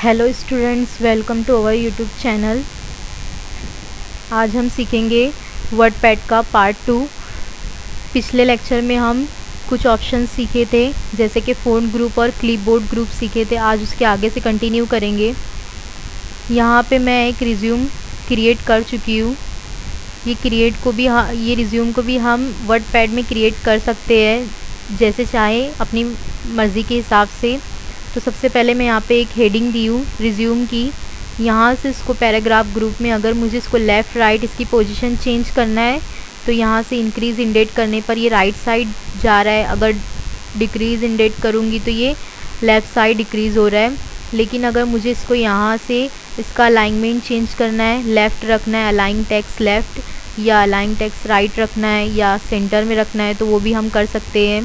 Hello students, welcome to our YouTube channel. आज हम सीखेंगे वर्डपैड का पार्ट 2। पिछले लेक्चर में हम कुछ ऑप्शन सीखे थे, जैसे कि फ़ॉन्ट ग्रुप और क्लिपबोर्ड ग्रुप सीखे थे। आज उसके आगे से कंटिन्यू करेंगे। यहाँ पे मैं एक रिज्यूम क्रिएट कर चुकी हूँ। ये रिज्यूम को भी हम वर्डपैड में क्रिएट कर सकते हैं जैसे चाहे, अपनी मर्ज़ी के हिसाब से। तो सबसे पहले मैं यहाँ पे एक हेडिंग दी हूँ रिज्यूम की। यहाँ से इसको पैराग्राफ ग्रुप में अगर मुझे इसको लेफ़्ट राइट इसकी पोजीशन चेंज करना है तो यहाँ से इंक्रीज़ इंडेट करने पर ये राइट साइड जा रहा है। अगर डिक्रीज़ इंडेट करूँगी तो ये लेफ़्ट साइड डिक्रीज़ हो रहा है। लेकिन अगर मुझे इसको यहाँ से इसका अलाइनमेंट चेंज करना है, लेफ़्ट रखना है, अलाइन टेक्स्ट लेफ़्ट या अलाइन टेक्स्ट राइट रखना है या सेंटर में रखना है, तो वो भी हम कर सकते हैं।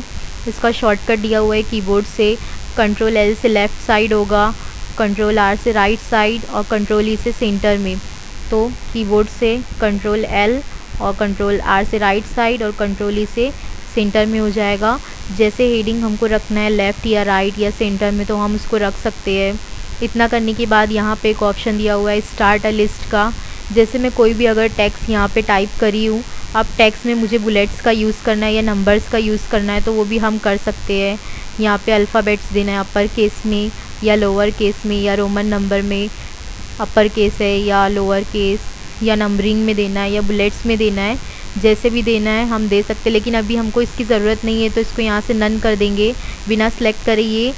इसका शॉर्टकट दिया हुआ है कीबोर्ड से। कंट्रोल एल से लेफ़्ट साइड होगा, कंट्रोल आर से राइट साइड और कंट्रोल ई से सेंटर में। तो कीबोर्ड से कंट्रोल एल और कंट्रोल आर से राइट साइड और कंट्रोल ई से सेंटर में हो जाएगा। जैसे हेडिंग हमको रखना है लेफ़्ट या राइट या सेंटर में, तो हम उसको रख सकते हैं। इतना करने के बाद यहाँ पे एक ऑप्शन दिया हुआ है स्टार्ट अ लिस्ट का। जैसे मैं कोई भी अगर टेक्स्ट यहाँ पे टाइप करी हूँ, अब टेक्स्ट में मुझे बुलेट्स का यूज़ करना है या नंबर्स का यूज़ करना है, तो वो भी हम कर सकते हैं। यहाँ पे अल्फ़ाबेट्स देना है अपर केस में या लोअर केस में, या रोमन नंबर में अपर केस है या लोअर केस, या नंबरिंग में देना है या बुलेट्स में देना है। जैसे भी देना है हम दे सकते हैं, लेकिन अभी हमको इसकी ज़रूरत नहीं है तो इसको यहाँ से नन कर देंगे। बिना सेलेक्ट करे ये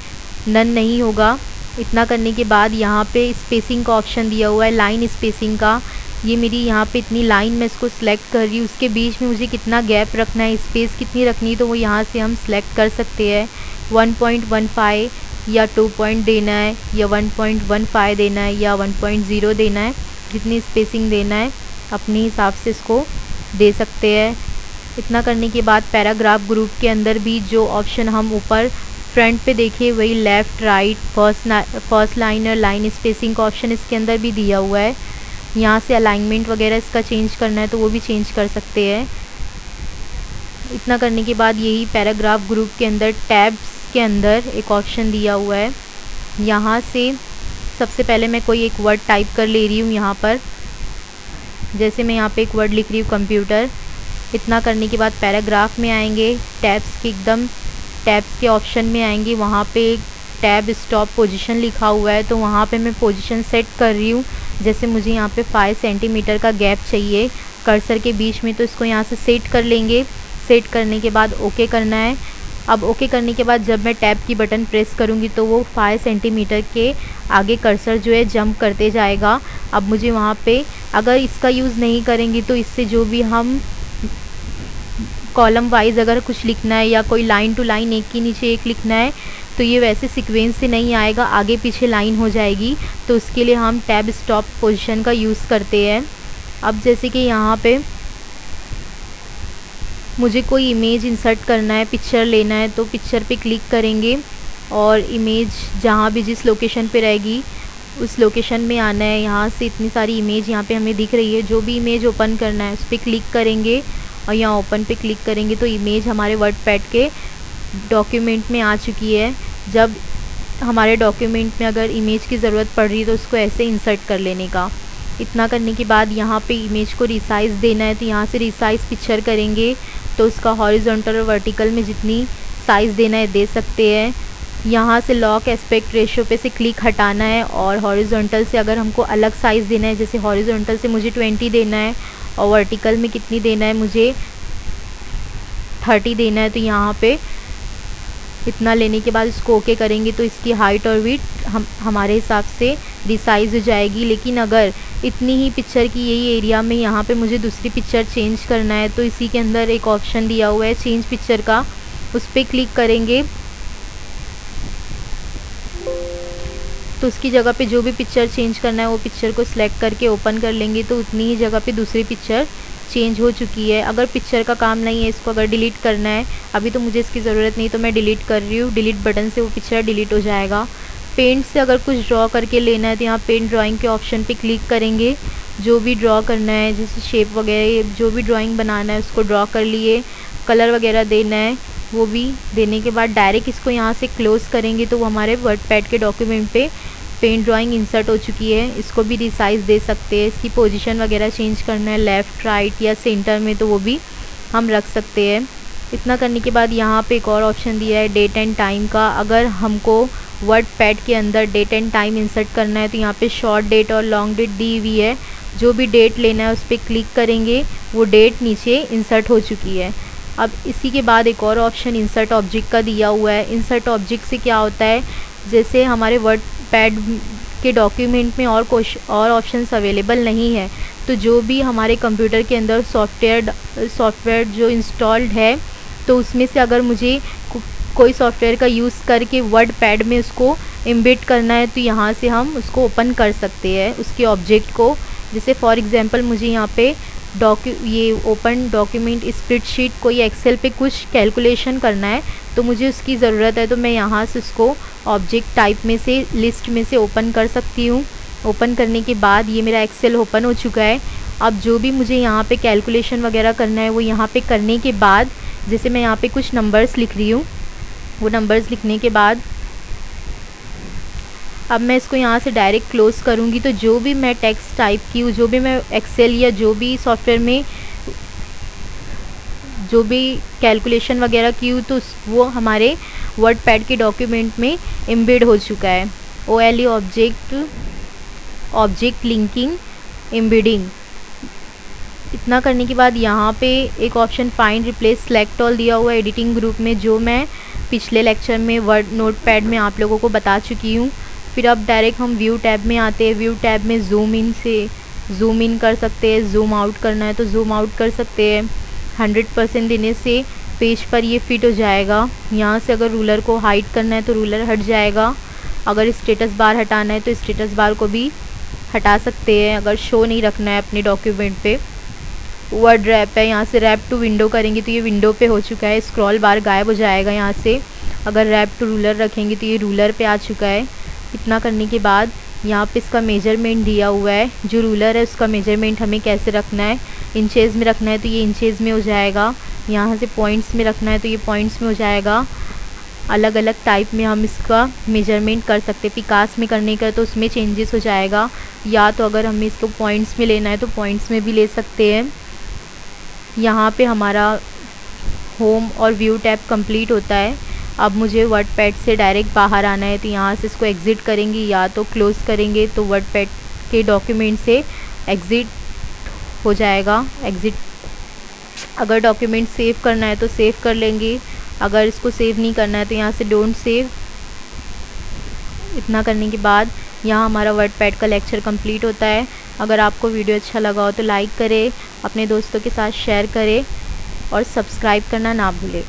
नन नहीं होगा। इतना करने के बाद यहाँ पे स्पेसिंग का ऑप्शन दिया हुआ है, लाइन स्पेसिंग का। ये मेरी यहाँ पे इतनी लाइन मैं इसको सिलेक्ट कर रही हूँ, उसके बीच में मुझे कितना गैप रखना है, स्पेस कितनी रखनी है, तो वो यहाँ से हम सिलेक्ट कर सकते हैं। 1.15 या 2 पॉइंट देना है या 1.15 देना है या 1.0 देना है, जितनी स्पेसिंग देना है अपने हिसाब से इसको दे सकते हैं। इतना करने के बाद पैराग्राफ ग्रुप के अंदर भी जो ऑप्शन हम ऊपर फ्रंट पे देखे, वही लेफ़्ट राइट फर्स्ट लाइन और लाइन स्पेसिंग का ऑप्शन इसके अंदर भी दिया हुआ है। यहाँ से अलाइनमेंट वगैरह इसका चेंज करना है तो वो भी चेंज कर सकते हैं। इतना करने के बाद यही पैराग्राफ ग्रुप के अंदर टैब्स के अंदर एक ऑप्शन दिया हुआ है। यहाँ से सबसे पहले मैं कोई एक वर्ड टाइप कर ले रही हूँ यहाँ पर। जैसे मैं यहाँ पे एक वर्ड लिख रही हूँ कंप्यूटर। इतना करने के बाद पैराग्राफ में आएंगे, टैब्स के ऑप्शन में आएंगे। वहाँ पे एक टैब स्टॉप पोजीशन लिखा हुआ है, तो वहाँ पे मैं पोजीशन सेट कर रही हूँ। जैसे मुझे यहाँ पे 5 सेंटीमीटर का गैप चाहिए कर्सर के बीच में, तो इसको यहाँ से सेट कर लेंगे। सेट करने के बाद ओके करना है। अब ओके करने के बाद जब मैं टैब की बटन प्रेस करूँगी तो वो 5 सेंटीमीटर के आगे कर्सर जो है जंप करते जाएगा। अब मुझे वहाँ पे अगर इसका यूज़ नहीं करेंगे तो इससे जो भी हम कॉलम वाइज अगर कुछ लिखना है या कोई लाइन टू लाइन एक के नीचे एक लिखना है, तो ये वैसे सीक्वेंस से नहीं आएगा, आगे पीछे लाइन हो जाएगी। तो उसके लिए हम टैब स्टॉप पोजीशन का यूज़ करते हैं। अब जैसे कि यहाँ पे मुझे कोई इमेज इंसर्ट करना है, पिक्चर लेना है, तो पिक्चर पे क्लिक करेंगे और इमेज जहाँ भी जिस लोकेशन पे रहेगी उस लोकेशन में आना है। यहाँ से इतनी सारी इमेज यहाँ पे हमें दिख रही है। जो भी इमेज ओपन करना है उस पर क्लिक करेंगे और यहाँ ओपन पे क्लिक करेंगे तो इमेज हमारे वर्डपैड के डॉक्यूमेंट में आ चुकी है। जब हमारे डॉक्यूमेंट में अगर इमेज की ज़रूरत पड़ रही है तो उसको ऐसे इंसर्ट कर लेने का। इतना करने के बाद यहाँ पे इमेज को रिसाइज़ देना है, तो यहाँ से रिसाइज़ पिक्चर करेंगे तो उसका हॉरिजॉन्टल और वर्टिकल में जितनी साइज़ देना है दे सकते हैं। यहाँ से लॉक एस्पेक्ट रेशियो पे से क्लिक हटाना है और हॉरिजॉन्टल से अगर हमको अलग साइज़ देना है, जैसे हॉरिजॉन्टल से मुझे 20 देना है और वर्टिकल में कितनी देना है, मुझे 30 देना है, तो यहाँ पे इतना लेने के बाद इसको ओके करेंगे तो इसकी हाइट और विड्थ हमारे हिसाब से रिसाइज़ हो जाएगी। लेकिन अगर इतनी ही पिक्चर की यही एरिया में यहाँ पे मुझे दूसरी पिक्चर चेंज करना है, तो इसी के अंदर एक ऑप्शन दिया हुआ है चेंज पिक्चर का, उस पर क्लिक करेंगे तो उसकी जगह पे जो भी पिक्चर चेंज करना है वो पिक्चर को सिलेक्ट करके ओपन कर लेंगे तो उतनी ही जगह पे दूसरी पिक्चर चेंज हो चुकी है। अगर पिक्चर का काम नहीं है, इसको अगर डिलीट करना है, अभी तो मुझे इसकी ज़रूरत नहीं तो मैं डिलीट कर रही हूँ, डिलीट बटन से वो पिक्चर डिलीट हो जाएगा। पेंट से अगर कुछ ड्रॉ करके लेना है तो यहाँ पेंट ड्राइंग के ऑप्शन पे क्लिक करेंगे। जो भी ड्रॉ करना है, जैसे शेप वगैरह जो भी ड्राइंग बनाना है उसको ड्रॉ कर लिए। कलर वगैरह देना है, वो भी देने के बाद डायरेक्ट इसको यहाँ से क्लोज़ करेंगे तो वो हमारे वर्डपैड के डॉक्यूमेंट पे पेंट ड्राइंग इंसर्ट हो चुकी है। इसको भी रिसाइज दे सकते हैं, इसकी पोजीशन वगैरह चेंज करना है लेफ़्ट राइट या सेंटर में तो वो भी हम रख सकते हैं। इतना करने के बाद यहाँ पे एक और ऑप्शन दिया है डेट एंड टाइम का। अगर हमको वर्ड पैड के अंदर डेट एंड टाइम इंसर्ट करना है तो यहाँ पे शॉर्ट डेट और लॉन्ग डेट दी हुई है। जो भी डेट लेना है उस पर क्लिक करेंगे, वो डेट नीचे इंसर्ट हो चुकी है। अब इसी के बाद एक और ऑप्शन इंसर्ट ऑब्जेक्ट का दिया हुआ है। इंसर्ट ऑब्जेक्ट से क्या होता है, जैसे हमारे वर्ड पैड के डॉक्यूमेंट में और ऑप्शंस अवेलेबल नहीं है, तो जो भी हमारे कंप्यूटर के अंदर सॉफ्टवेयर जो इंस्टॉल्ड है, तो उसमें से अगर मुझे कोई सॉफ्टवेयर का यूज़ करके वर्ड पैड में उसको एम्बेड करना है तो यहाँ से हम उसको ओपन कर सकते हैं उसके ऑब्जेक्ट को। जैसे फॉर एग्जांपल मुझे यहाँ पे ये ओपन डॉक्यूमेंट स्प्रेडशीट कोई एक्सेल पे कुछ कैलकुलेशन करना है तो मुझे उसकी ज़रूरत है, तो मैं यहाँ से उसको ऑब्जेक्ट टाइप में से लिस्ट में से ओपन कर सकती हूँ। ओपन करने के बाद ये मेरा एक्सेल ओपन हो चुका है। अब जो भी मुझे यहाँ पे कैलकुलेशन वगैरह करना है वो यहाँ पे करने के बाद, जैसे मैं यहाँ पे कुछ नंबर्स लिख रही हूँ, वो नंबर्स लिखने के बाद अब मैं इसको यहाँ से डायरेक्ट क्लोज़ करूँगी। तो जो भी मैं टेक्स्ट टाइप की हूँ, जो भी मैं एक्सेल या जो भी सॉफ्टवेयर में जो भी कैलकुलेशन वगैरह की हूँ, तो वो हमारे वर्ड पैड के डॉक्यूमेंट में एम्बेड हो चुका है। OLE object linking embedding. इतना करने के बाद यहाँ पे एक option find replace select all दिया हुआ है एडिटिंग ग्रुप में, जो मैं पिछले लेक्चर में वर्ड नोटपैड में आप लोगों को बता चुकी हूँ। फिर अब डायरेक्ट हम व्यू टैब में आते हैं। व्यू टैब में ज़ूम इन कर सकते हैं, ज़ूम आउट करना है तो ज़ूम आउट कर सकते हैं। 100% देने से पेज पर ये फिट हो जाएगा। यहाँ से अगर रूलर को हाइड करना है तो रूलर हट जाएगा। अगर स्टेटस बार हटाना है तो स्टेटस बार को भी हटा सकते हैं अगर शो नहीं रखना है अपने डॉक्यूमेंट पे। वर्ड रैप है, यहाँ से रैप टू विंडो करेंगे तो ये विंडो पे हो चुका है। स्क्रॉल बार गायब हो जाएगा यहाँ से। अगर रैप टू रूलर रखेंगे तो ये रूलर पे आ चुका है। इतना करने के बाद यहाँ पे इसका मेजरमेंट दिया हुआ है, जो रूलर है उसका मेजरमेंट हमें कैसे रखना है। इंचेज़ में रखना है तो ये इंचेज़ में हो जाएगा। यहाँ से पॉइंट्स में रखना है तो ये पॉइंट्स में हो जाएगा। अलग अलग टाइप में हम इसका मेजरमेंट कर सकते हैं। पिकास में करने का तो उसमें चेंजेस हो जाएगा, या तो अगर हमें इसको पॉइंट्स में लेना है तो पॉइंट्स में भी ले सकते हैं। यहाँ पे हमारा होम और व्यू टैब कंप्लीट होता है। अब मुझे वर्ड पैड से डायरेक्ट बाहर आना है तो यहाँ से इसको एग्ज़िट करेंगे या तो क्लोज़ करेंगे तो वर्ड पैड के डॉक्यूमेंट से एग्ज़िट हो जाएगा। एग्ज़िट अगर डॉक्यूमेंट सेव करना है तो सेव कर लेंगे, अगर इसको सेव नहीं करना है तो यहाँ से डोंट सेव। इतना करने के बाद यहाँ हमारा वर्ड पैड का लेक्चर कंप्लीट होता है। अगर आपको वीडियो अच्छा लगा हो तो लाइक करें, अपने दोस्तों के साथ शेयर करें और सब्सक्राइब करना ना भूलें।